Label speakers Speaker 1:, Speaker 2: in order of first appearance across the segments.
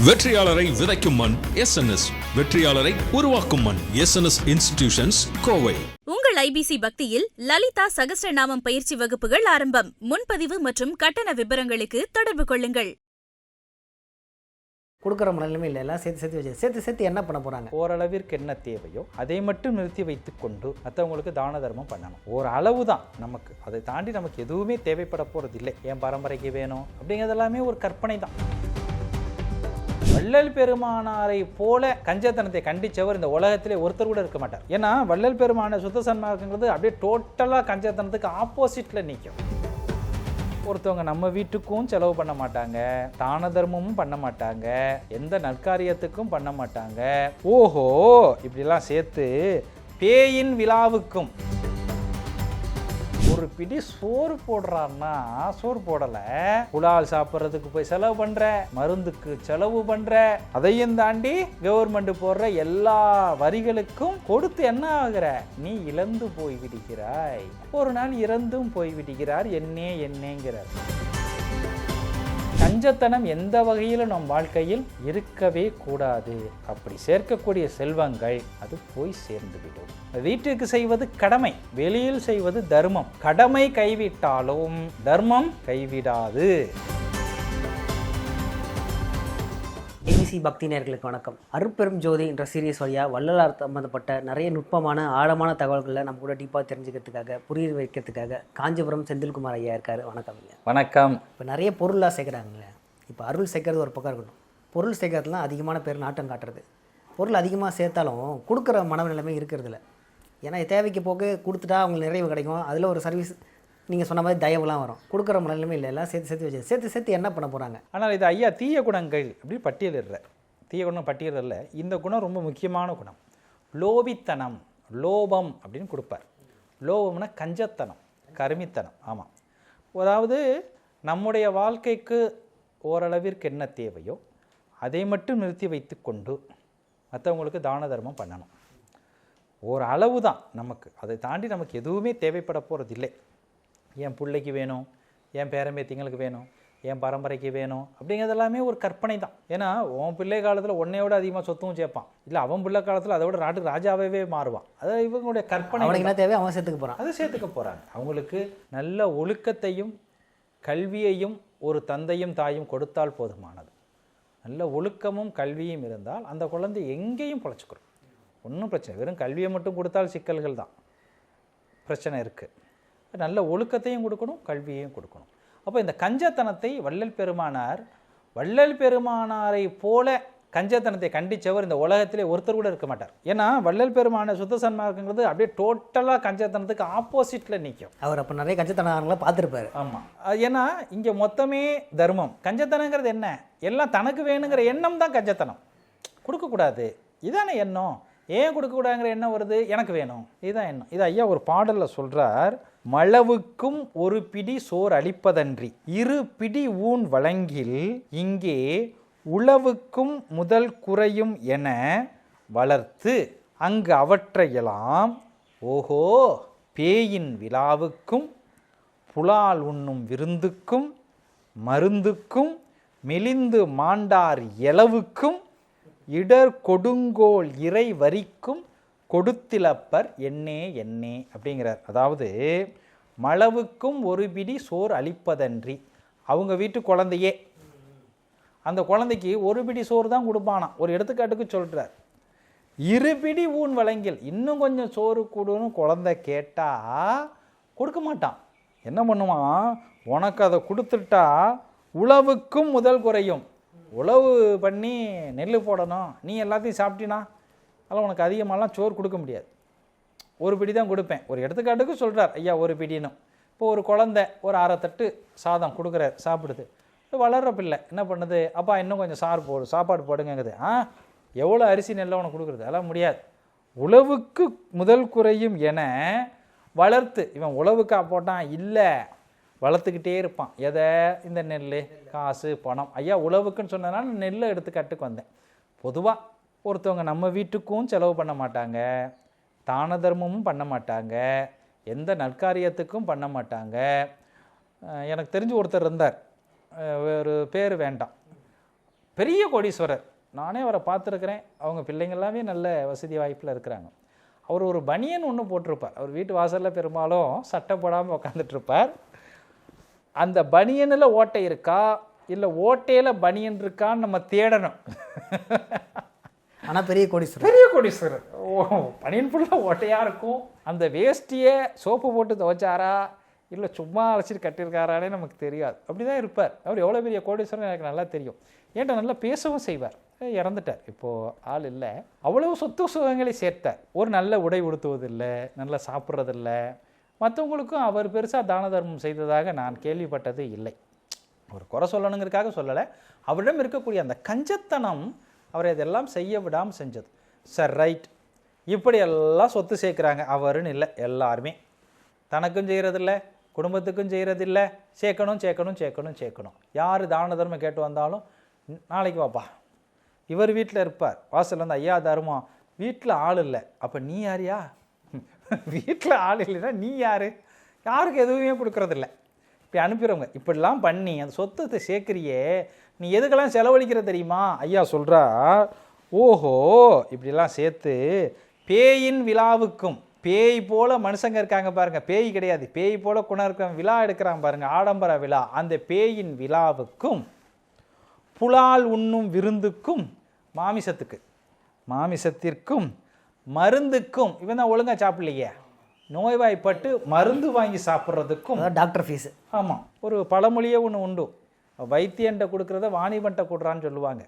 Speaker 1: வெற்றியாளரை விதைக்கும் மண் SNS, வெற்றியாளரை உருவாக்கும் மண் SNS இன்ஸ்டிடியூஷன்ஸ், கோவை.
Speaker 2: உங்கள் ஐபிசி பக்தியில் லலிதா சகஸ்ரநாமம் பயிற்சி வகுப்புகள் ஆரம்பம். முன்பதிவு மற்றும் கட்டண விபரங்களுக்கு தொடர்பு கொள்ளுங்கள்.
Speaker 3: கொடுக்குற நிலைமை இல்லை, எல்லாம் சேர்த்து என்ன பண்ண போகிறாங்க?
Speaker 4: ஓரளவிற்கு என்ன தேவையோ அதை மட்டும் நிறுத்தி வைத்து கொண்டு மற்றவங்களுக்கு தான தர்மம் பண்ணணும். ஒரு அளவு தான் நமக்கு, அதை தாண்டி நமக்கு எதுவுமே தேவைப்பட போகிறது இல்லை. என் பரம்பரைக்கு வேணும் அப்படிங்கிறது எல்லாமே ஒரு கற்பனை தான். வள்ளல் பெருமானாரை போல கஞ்சத்தனத்தை கண்டிச்சவர் இந்த உலகத்திலே ஒருத்தர் கூட இருக்க மாட்டார். ஏன்னா வள்ளல் பெருமான சுத்த சன்மார்க்கங்கிறது அப்படியே டோட்டலாக கஞ்சத்தனத்துக்கு ஆப்போசிட்டில் நிற்கும். ஒருத்தவங்க நம்ம வீட்டுக்கும் செலவு பண்ண மாட்டாங்க, தான தர்மமும் பண்ண மாட்டாங்க, எந்த நற்காரியத்துக்கும் பண்ண மாட்டாங்க. ஓஹோ, இப்படிலாம் சேர்த்து பேயின் விழாவுக்கும் ஒரு பிடி சோறு போடுறான்னா, சோறு போடலை, புலால் சாப்பிட்றதுக்கு போய் செலவு பண்ணுற, மருந்துக்கு செலவு பண்ணுற, அதையும் தாண்டி கவர்மெண்ட் போடுற எல்லா வரிகளுக்கும் கொடுத்து என்ன ஆகுற? நீ இழந்து போய் விடுகிறாய். ஒரு நாள் இறந்தும் போய் விடுகிறார். என்னங்கிறார். கஞ்சத்தனம் எந்த வகையிலும் நம் வாழ்க்கையில் இருக்கவே கூடாது. அப்படி சேர்க்கக்கூடிய செல்வங்கள் அது போய் சேர்ந்துவிடும். வீட்டுக்கு செய்வது கடமை, வெளியில் செய்வது தர்மம். கடமை கைவிட்டாலும் தர்மம் கைவிடாது.
Speaker 3: ஐபிசி பக்தி நேயர்களுக்கு வணக்கம். அருட்பெரும் ஜோதி என்ற சீரியஸ் வழியாக வள்ளலார் சம்பந்தப்பட்ட நிறைய நுட்பமான ஆழமான தகவல்களை நம்ம கூட டீப்பாக தெரிஞ்சுக்கிறதுக்காக, புரிய வைக்கிறதுக்காக காஞ்சிபுரம் செந்தில்குமார் ஐயா இருக்கார். வணக்கம் ஐயா.
Speaker 4: வணக்கம்.
Speaker 3: இப்போ நிறைய பொருளாக சேர்க்குறாங்களே, இப்போ அருள் சேர்க்கறது ஒரு பக்கம் இருக்கட்டும், பொருள் சேர்க்கறதுலாம் அதிகமான பேர் நாட்டம் காட்டுறது. பொருள் அதிகமாக சேர்த்தாலும் கொடுக்குற மனநிலைமை இருக்கிறதில்ல. ஏன்னா தேவைக்கு போக கொடுத்துட்டா அவங்களுக்கு நிறைவு கிடைக்கும், அதில் ஒரு சர்வீஸ் நீங்கள் சொன்ன மாதிரி தயவுலாம் வரும். கொடுக்குற நிலைமை இல்லை, எல்லாம் சேர்த்து என்ன பண்ண போகிறாங்க?
Speaker 4: ஆனால் இது ஐயா தீய குணங்கள் அப்படி பட்டியலிடுற. தீய குணம் பட்டியலில் இந்த குணம் ரொம்ப முக்கியமான குணம். லோபித்தனம், லோபம் அப்படின்னு கொடுப்பார். லோபம்னா கஞ்சத்தனம், கருமித்தனம். ஆமாம், அதாவது நம்முடைய வாழ்க்கைக்கு ஓரளவிற்கு என்ன தேவையோ அதை மட்டும் நிறுத்தி வைத்து கொண்டு மற்றவங்களுக்கு தான தர்மம் பண்ணணும். ஒரு அளவு தான் நமக்கு, அதை தாண்டி நமக்கு எதுவுமே தேவைப்பட போகிறது இல்லை. என் பிள்ளைக்கு வேணும், என் பேரம்பேத்திங்களுக்கு வேணும், என் பரம்பரைக்கு வேணும் அப்படிங்கிறது எல்லாமே ஒரு கற்பனை தான். ஏன்னா உன் பிள்ளை காலத்தில் உன்னையோட அதிகமாக சொத்தும் சேர்ப்பான், இல்லை அவன் பிள்ளை காலத்தில் அதை விட நாட்டுக்கு ராஜாவே மாறுவான். அதாவது இவங்களுடைய கற்பனை.
Speaker 3: என்ன தேவை அவன் சேர்த்துக்க போகிறான்,
Speaker 4: அதை சேர்த்துக்க போகிறாங்க. அவங்களுக்கு நல்ல ஒழுக்கத்தையும் கல்வியையும் ஒரு தந்தையும் தாயும் கொடுத்தால் போதுமானது. நல்ல ஒழுக்கமும் கல்வியும் இருந்தால் அந்த குழந்தை எங்கேயும் பொழைச்சிக்கிறோம், ஒன்றும் பிரச்சனை. வெறும் கல்வியை மட்டும் கொடுத்தால் சிக்கல்கள் தான், பிரச்சனை இருக்குது. நல்ல ஒழுக்கத்தையும் கொடுக்கணும், கல்வியையும் கொடுக்கணும். அப்போ இந்த கஞ்சத்தனத்தை வள்ளல் பெருமானாரை போல கஞ்சத்தனத்தை கண்டிச்சவர் இந்த உலகத்திலே ஒருத்தர் கூட இருக்க மாட்டார். ஏன்னா வள்ளல் பெருமான சுத்த சன்மார்க்கங்கிறது அப்படியே டோட்டலாக கஞ்சத்தனத்துக்கு ஆப்போசிட்டில் நிற்கும்.
Speaker 3: அவர் அப்போ நிறைய கஞ்சத்தனங்களை பார்த்துருப்பாரு.
Speaker 4: ஆமாம், ஏன்னா இங்கே மொத்தமே தர்மம். கஞ்சத்தனங்கிறது என்ன? எல்லாம் தனக்கு வேணுங்கிற எண்ணம் தான் கஞ்சத்தனம். கொடுக்கக்கூடாது, இதானே எண்ணம். ஏன் கொடுக்கக்கூடாதுங்கிற எண்ணம் வருது? எனக்கு வேணும், இதுதான் எண்ணம். இது ஐயா ஒரு பாடலில் சொல்கிறார். மளவுக்கும் ஒரு பிடி சோர் அளிப்பதன்றி இரு பிடி ஊன் வழங்கில் இங்கே உளவுக்கும் முதல் குறையும் என வளர்த்து அங்கு அவற்றையெல்லாம் ஓஹோ பேயின் விழாவுக்கும் புலால் உண்ணும் விருந்துக்கும் மருந்துக்கும் மெலிந்து மாண்டார் எலவுக்கும் இடர் கொடுங்கோல் இறை வரிக்கும் கொடுத்திலப்பர் என்னே அப்படிங்கிறார். அதாவது மளவுக்கும் ஒரு பிடி சோறு அளிப்பதன்றி, அவங்க வீட்டு குழந்தையே அந்த குழந்தைக்கு ஒரு பிடி சோறு தான் கொடுப்பானாம். ஒரு எடுத்துக்காட்டுக்கு சொல்கிறார். இரு பிடி ஊன் வழங்கில், இன்னும் கொஞ்சம் சோறு கொடுன்னு குழந்தை கேட்டால் கொடுக்க மாட்டான். என்ன பண்ணுவான்? உனக்கு அதை கொடுத்துட்டா உழவுக்கும் முதல் குறையும். உழவு பண்ணி நெல் போடணும், நீ எல்லாத்தையும் சாப்பிட்டினா அதெல்லாம் உனக்கு அதிகமாகலாம் சோறு கொடுக்க முடியாது. ஒரு பிடி தான் கொடுப்பேன். ஒரு எடுத்துக்காட்டுக்கு சொல்கிறார் ஐயா, ஒரு பிடினும். இப்போ ஒரு குழந்தை ஒரு அரை தட்டு சாதம் கொடுக்குறார், சாப்பிடுது. வளர்கிற பிள்ளை என்ன பண்ணுது? அப்பா இன்னும் கொஞ்சம் சாப்பாடு போடுங்குது. எவ்வளோ அரிசி நெல்லை உனக்கு கொடுக்குறது? அதெல்லாம் முடியாது. உழவுக்கு முதல் குறையும் என வளர்த்து, இவன் உழவுக்கா போட்டான் இல்லை, வளர்த்துக்கிட்டே இருப்பான். எதை? இந்த நெல், காசு, பணம். ஐயா உழவுக்குன்னு சொன்னதுனால நெல்லை எடுத்துக்காட்டுக்கு வந்தேன். பொதுவாக ஒருத்தவங்க நம்ம வீட்டுக்கும் செலவு பண்ண மாட்டாங்க, தான தர்மமும் பண்ண மாட்டாங்க, எந்த நற்காரியத்துக்கும் பண்ண மாட்டாங்க. எனக்கு தெரிஞ்சு ஒருத்தர் இருந்தார், ஒரு பேர் வேண்டாம், பெரிய கோடீஸ்வரர். நானே அவரை பார்த்துருக்குறேன். அவங்க பிள்ளைங்க எல்லாமே நல்ல வசதி வாய்ப்பில் இருக்கிறாங்க. அவர் ஒரு பனியன் ஒன்று போட்டிருப்பார். அவர் வீட்டு வாசலில் பெரும்பாலும் சட்டை போடாமல் உட்காந்துட்ருப்பார். அந்த பனியனில் ஓட்டை இருக்கா இல்லை ஓட்டையில் பனியன் இருக்கான்னு நம்ம தேடணும்.
Speaker 3: ஆனால் பெரிய கோடீஸ்வரர்.
Speaker 4: பெரிய கோடீஸ்வரர். பனியன் ஃபுல்லாக ஓட்டையாக இருக்கும். அந்த வேஷ்டியை சோப்பு போட்டு துவைச்சாரா இல்லை சும்மா அழைச்சிட்டு கட்டியிருக்காரானே நமக்கு தெரியாது. அப்படி தான் இருப்பார். அவர் எவ்வளோ பெரிய கோடீஸ்வரன் எனக்கு நல்லா தெரியும். ஏன்டா நல்லா பேசவும் செய்வார். இறந்துட்டார், இப்போது ஆள் இல்லை. அவ்வளவு சொத்து சுகங்களை சேர்த்தார். ஒரு நல்ல உடை உடுத்துவதில்லை, நல்லா சாப்பிட்றதில்லை. மற்றவங்களுக்கும் அவர் பெருசாக தான தர்மம் செய்ததாக நான் கேள்விப்பட்டது இல்லை. ஒரு குறை சொல்லணுங்கிறதுக்காக சொல்லலை. அவரிடம் இருக்கக்கூடிய அந்த கஞ்சத்தனம் அவரை இதெல்லாம் செய்ய விடாமல் செஞ்சது. சார் ரைட், இப்படி எல்லாம் சொத்து சேர்க்குறாங்க. அவருன்னு இல்லை, எல்லாருமே தனக்கும் செய்கிறதில்ல, குடும்பத்துக்கும் செய்கிறதில்ல. சேர்க்கணும். யார் தான தர்மம் கேட்டு வந்தாலும் நாளைக்கு வாப்பா, இவர் வீட்டில் இருப்பார். வாசலில் வந்து ஐயா தர்மம், வீட்டில் ஆள் இல்லை. அப்போ நீ யாரியா? வீட்டில் ஆள் இல்லைன்னா நீ யார்? யாருக்கு எதுவுமே கொடுக்குறதில்ல. இப்படி அனுப்பிடுறவங்க. இப்படிலாம் பண்ணி அந்த சொத்தை சேர்க்குறியே, நீ எதுக்கெல்லாம் செலவழிக்கிற தெரியுமா? ஐயா சொல்கிறா, ஓஹோ இப்படிலாம் சேர்த்து பேயின் விழாவுக்கும், பேய் போல் மனுஷங்க இருக்காங்க பாருங்கள், பேய் கிடையாது, பேய் போல் குணம் இருக்க விழா எடுக்கிறாங்க பாருங்கள், ஆடம்பர விழா. அந்த பேயின் விழாவுக்கும், புலால் உண்ணும் விருந்துக்கும், மாமிசத்திற்கும், மருந்துக்கும், இவன் தான் ஒழுங்காக சாப்பிடலையே, நோய்வாய்ப்பட்டு மருந்து வாங்கி சாப்பிட்றதுக்கும்
Speaker 3: டாக்டர் ஃபீஸு.
Speaker 4: ஆமாம், ஒரு பழமொழியே ஒன்று உண்டு, வைத்தியன்ட்ட கொடுக்குறத வாணிபன்ட்ட கொடுறான்னு சொல்லுவாங்க.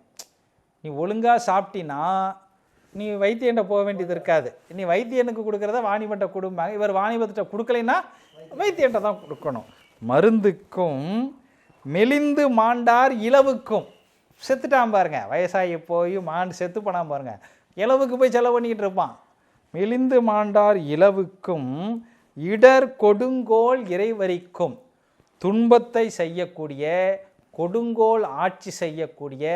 Speaker 4: நீ ஒழுங்காக சாப்பிட்டினா நீ வைத்தியன்ட்ட போக வேண்டியது இருக்காது. நீ வைத்தியனுக்கு கொடுக்குறத வாணிபன்ட்ட கொடுப்பாங்க. இவர் வாணிபத்திட்ட கொடுக்கலைன்னா வைத்தியன்ட்ட தான் கொடுக்கணும். மருந்துக்கும், மெலிந்து மாண்டார் இலவுக்கும், செத்துட்டான் பாருங்க, வயசாகி போய் மாண்டு செத்து போனான் பாருங்க, இலவுக்கு போய் செலவு பண்ணிக்கிட்டு இருப்பான். மெலிந்து மாண்டார் இலவுக்கும், இடர் கொடுங்கோல் இறைவரிக்கும், துன்பத்தை செய்யக்கூடிய, கொடுங்கோல் ஆட்சி செய்யக்கூடிய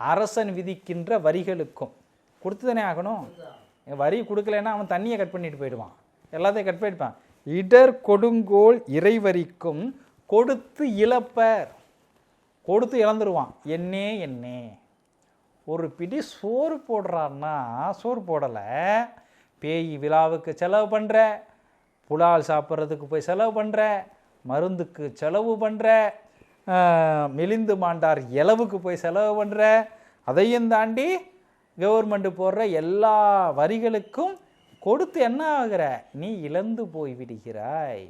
Speaker 4: அரசன் விதிக்கின்ற வரிகளுக்கும். கொடுத்து தானே ஆகணும். வரி கொடுக்கலைன்னா அவன் தண்ணியை கட் பண்ணிட்டு போயிடுவான், எல்லாத்தையும் கட் பண்ணிடுப்பான். இடர் கொடுங்கோல் இறைவரிக்கும், கொடுத்து இழப்பர், கொடுத்து இழந்துருவான். என்னே ஒரு பிடி சோறு போடுறான்னா சோறு போடலை, பேய் விழாவுக்கு செலவு பண்ணுற, புலால் சாப்பிட்றதுக்கு போய் செலவு பண்ணுற, மருந்துக்கு செலவு பண்ணுற, மெலிந்து மாண்டார் இலவுக்கு போய் செலவு பண்ணுற, அதையும் தாண்டி கவர்மெண்ட்டு போடுற எல்லா வரிகளுக்கும் கொடுத்து என்ன ஆகிற, நீ இழந்து போய் விடுகிறாய்,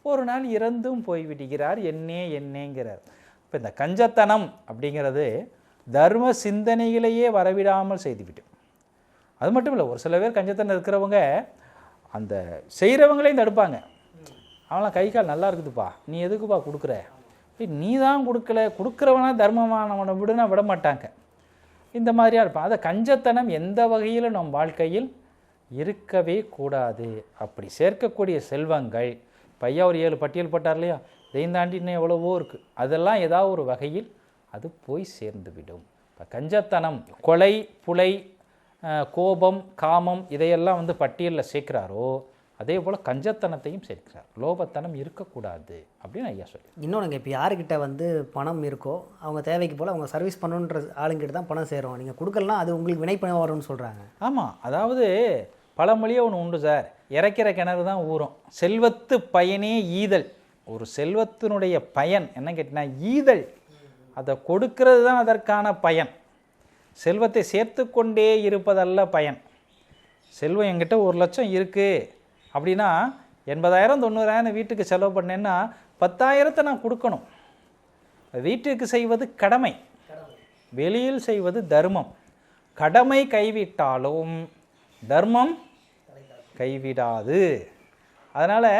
Speaker 4: ஒரு நாள் இறந்தும் போய் விடுகிறார். என்னங்கிறார். இப்போ இந்த கஞ்சத்தனம் அப்படிங்கிறது தர்ம சிந்தனைகளையே வரவிடாமல் செய்துவிட்டு, அது மட்டும் இல்லை, ஒரு சில பேர் கஞ்சத்தனம் இருக்கிறவங்க அந்த செய்கிறவங்களையும் தடுப்பாங்க. அவங்களாம் கை கால் நல்லா இருக்குதுப்பா, நீ எதுக்குப்பா கொடுக்குற, நீ தான் கொடுக்கல, கொடுக்குறவனா தர்மமானவனை விடுனா விட மாட்டாங்க. இந்த மாதிரியாக இருப்பான். அதை கஞ்சத்தனம் எந்த வகையிலும் நம் வாழ்க்கையில் இருக்கவே கூடாது. அப்படி சேர்க்கக்கூடிய செல்வங்கள், பையா ஒரு 7 பட்டியல் போட்டார் இல்லையா, இதையும் தாண்டி இன்னும் எவ்வளவோ இருக்குது, அதெல்லாம் ஏதாவது ஒரு வகையில் அது போய் சேர்ந்து விடும். இப்போ கஞ்சத்தனம், கொலை, புலை, கோபம், காமம், இதையெல்லாம் வந்து பட்டியலில் சேர்க்கிறாரோ, அதே போல் கஞ்சத்தனத்தையும் சேர்க்கிறார். லோபத்தனம் இருக்கக்கூடாது அப்படின்னு ஐயா சொல்லி.
Speaker 3: இன்னொன்று, இப்போ யாருக்கிட்ட வந்து பணம் இருக்கோ அவங்க தேவைக்கு போல் அவங்க சர்வீஸ் பண்ணணுன்ற ஆளுங்கிட்ட தான் பணம் சேரும். நீங்கள் கொடுக்கலாம், அது உங்களுக்கு வினைப்பணம் வரும்னு சொல்கிறாங்க.
Speaker 4: ஆமாம், அதாவது பழமொழியே ஒன்று உண்டு சார், இறைக்கிற கிணறு தான் ஊறும். செல்வத்து பயனே ஈதல். ஒரு செல்வத்தினுடைய பயன் என்ன கேட்டினா ஈதல். அதை கொடுக்கறது தான் அதற்கான பயன். செல்வத்தை சேர்த்து கொண்டே இருப்பதல்ல பயன். செல்வம் என்கிட்ட 1 லட்சம் இருக்குது அப்படின்னா 80,000 90,000 வீட்டுக்கு செலவு பண்ணேன்னா 10,000 நான் கொடுக்கணும். வீட்டுக்கு செய்வது கடமை, வெளியில் செய்வது தர்மம். கடமை கைவிட்டாலும் தர்மம் கைவிடாது. அதனால்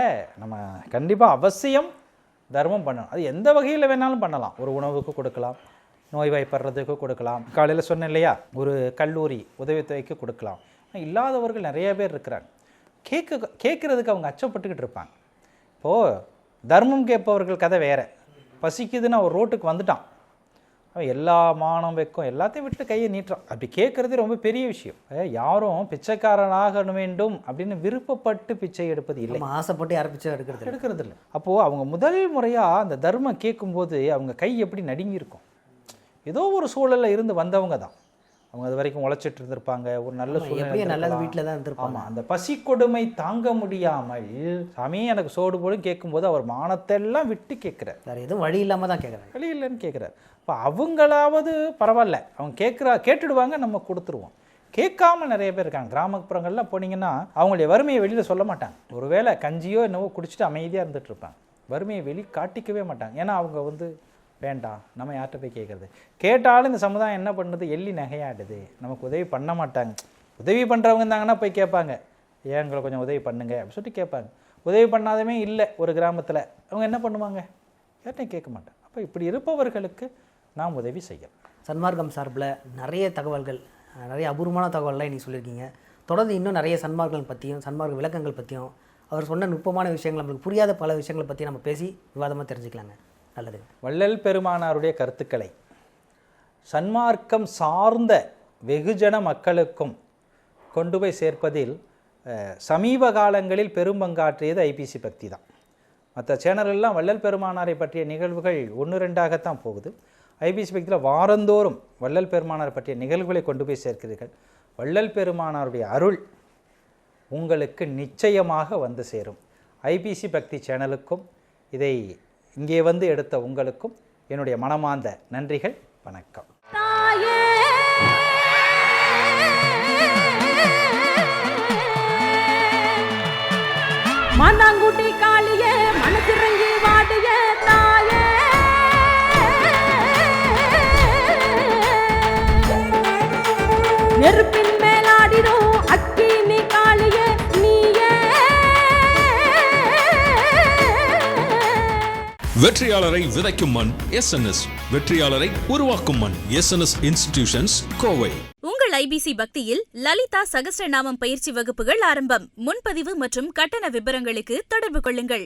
Speaker 4: நம்ம கண்டிப்பாக அவசியம் தர்மம் பண்ணணும். அது எந்த வகையில் வேணாலும் பண்ணலாம். ஒரு உணவுக்கு கொடுக்கலாம், நோய்வாய்ப்படுறதுக்கு கொடுக்கலாம், காலையில் சொன்னேன் இல்லையா, ஒரு கல்லூரி உதவித்தொகைக்கு கொடுக்கலாம். இல்லாதவர்கள் நிறைய பேர் இருக்கிறாங்க. கேட்குறதுக்கு அவங்க அச்சப்பட்டுக்கிட்டு இருப்பாங்க. இப்போது தர்மம் கேட்பவர்கள் கதை வேறு. பசிக்குதுன்னு அவர் ரோட்டுக்கு வந்துட்டான், அவன் எல்லா மானம் வெக்கம் எல்லாத்தையும் விட்டு கையை நீட்டுறான். அப்படி கேட்குறது ரொம்ப பெரிய விஷயம். யாரும் பிச்சைக்காரனாக வேண்டும் அப்படின்னு விருப்பப்பட்டு பிச்சை எடுப்பது இல்லை,
Speaker 3: ஆசைப்பட்டு யாரும் பிச்சை எடுக்கிறது இல்லை.
Speaker 4: அப்போது அவங்க முதல் முறையாக அந்த தர்மம் கேட்கும்போது அவங்க கை எப்படி நடுங்கியிருக்கும். ஏதோ ஒரு சூழலில் இருந்து வந்தவங்க தான். அவங்க அது வரைக்கும் உழைச்சிட்டு இருந்திருப்பாங்க, ஒரு நல்ல
Speaker 3: எப்படியும் நல்ல
Speaker 4: சூழ்நிலை.
Speaker 3: வீட்டில் தான் இருந்திருப்பாங்க.
Speaker 4: ஆமாம், அந்த பசி கொடுமை தாங்க முடியாமல் சாமி எனக்கு சோடு போடும் கேட்கும்போது அவர் மானத்தெல்லாம் விட்டு கேட்குறார்.
Speaker 3: வேறு எதுவும் வழி இல்லாமல் தான் கேட்குறாங்க.
Speaker 4: வழி இல்லைன்னு கேட்குறாரு. இப்போ அவங்களாவது பரவாயில்ல, அவங்க கேட்டுடுவாங்க, நம்ம கொடுத்துருவோம். கேட்காம நிறைய பேர் இருக்காங்க. கிராமப்புறங்கள்லாம் போனீங்கன்னா அவங்களுடைய வறுமையை வெளியில் சொல்ல மாட்டாங்க. ஒருவேளை கஞ்சியோ என்னவோ குடிச்சிட்டு அமைதியாக இருந்துட்டு இருப்பாங்க. வறுமையை காட்டிக்கவே மாட்டாங்க. ஏன்னா அவங்க வேண்டாம், நம்ம யார்கிட்ட போய் கேட்குறது. கேட்டாலும் இந்த சமுதாயம் என்ன பண்ணுது, எள்ளி நகையாடுது, நமக்கு உதவி பண்ண மாட்டாங்க. உதவி பண்ணுறவங்க இருந்தாங்கன்னா போய் கேட்பாங்க, ஏன் எங்களை கொஞ்சம் உதவி பண்ணுங்க அப்படின்னு சொல்லிட்டு கேட்பாங்க. உதவி பண்ணாதமே இல்லை ஒரு கிராமத்தில், அவங்க என்ன பண்ணுவாங்க, யார்ட்டையும் கேட்க மாட்டாங்க. அப்போ இப்படி இருப்பவர்களுக்கு நாம் உதவி செய்யலாம்.
Speaker 3: சன்மார்க்கம் சார்பில் நிறைய தகவல்கள், நிறைய அபூர்வமான தகவல்லாம் இன்றைக்கி சொல்லியிருக்கீங்க. தொடர்ந்து இன்னும் நிறைய சன்மார்க்கம் பற்றியும் சன்மார்க்க விளக்கங்கள் பற்றியும் அவர் சொன்ன நுட்பமான விஷயங்கள், நம்மளுக்கு புரியாத பல விஷயங்களை பற்றி நம்ம பேசி விவாதமாக தெரிஞ்சுக்கலாங்க. நல்லது.
Speaker 4: வள்ளல் பெருமானாருடைய கருத்துக்களை சன்மார்க்கம் சார்ந்த வெகுஜன மக்களுக்கும் கொண்டு போய் சேர்ப்பதில் சமீப காலங்களில் பெரும்பங்காற்றியது ஐபிசி பக்தி தான். மற்ற சேனலெல்லாம் வள்ளல் பெருமானாரை பற்றிய நிகழ்வுகள் 1-2 போகுது. ஐபிசி பக்தியில் வாரந்தோறும் வள்ளல் பெருமானார் பற்றிய நிகழ்வுகளை கொண்டு போய் சேர்க்கிறீர்கள். வள்ளல் பெருமானாருடைய அருள் உங்களுக்கு நிச்சயமாக வந்து சேரும். ஐபிசி பக்தி சேனலுக்கும் இதை இங்கே வந்து எடுத்த உங்களுக்கும் என்னுடைய மனமார்ந்த நன்றிகள். வணக்கம்.
Speaker 5: மாந்தாங்குட்டி காளியே மனசிறங்கி வாடிய தாயே, நெருப்பின் மேலாடிடும் அக்கினி காளியே நீயே.
Speaker 1: வெற்றியாளரை விதைக்கும் மண் எஸ்என்எஸ், வெற்றியாளரை உருவாக்கும் மண் எஸ்என்எஸ் இன்ஸ்டிடியூஷன்ஸ், கோவை.
Speaker 2: உங்கள் ஐபிசி பக்தியில் லலிதா சகஸ்ரநாமம் பயிற்சி வகுப்புகள் ஆரம்பம். முன்பதிவு மற்றும் கட்டண விபரங்களுக்கு தொடர்பு கொள்ளுங்கள்.